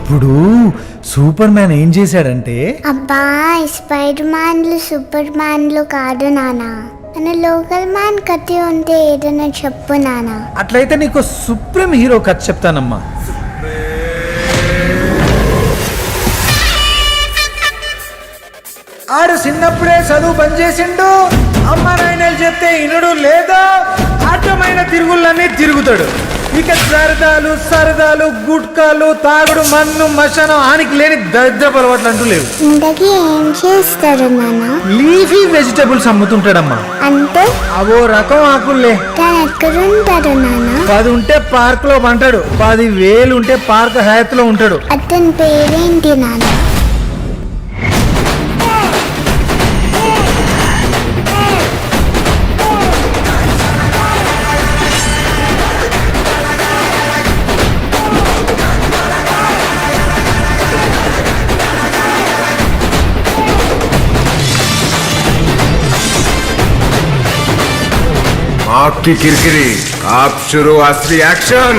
అప్పుడు super man ఏం చేశాడంటే, అబ్బా స్పైడర్ మ్యాన్లు సూపర్ మ్యాన్లు కాదు నాన్న, మన లోకల్ మ్యాన్ కథ ఉంటే ఏదైనా చెప్పు నాన్న. అట్లయితే నీకు సుప్రీం హీరో కథ చెప్తానమ్మా. ఆడు చిన్నప్పుడే చదువు బంద్ చేసిండు, అమ్మ నాయనలు చెప్తే ఇనుడు లేదా, అడ్డమైన తిరుగులన్నీ తిరుగుతాడు. ఇక సరదాలు గుట్కాలు తాగుడు మన్ను మశానం ఆనికి లేని దరిద్రపు అలవాట్లు అంటూ లేవు. ఇంతకీ ఏం చేస్తారు నాన్న? లీఫీ వెజిటబుల్స్ అమ్ముతుంటాడమ్మా. అంటే అవో రకం ఆకుల్లే. తను ఎక్కడుంటాడు నాన్న? 10 ఉంటే పార్క్ లో పంటాడు, 10,000 ఉంటే పార్క్ హయాత్ లో ఉంటాడు. అతని పేరేంటి నాన్న? आग की किरकिरी, आप शुरू असली एक्शन।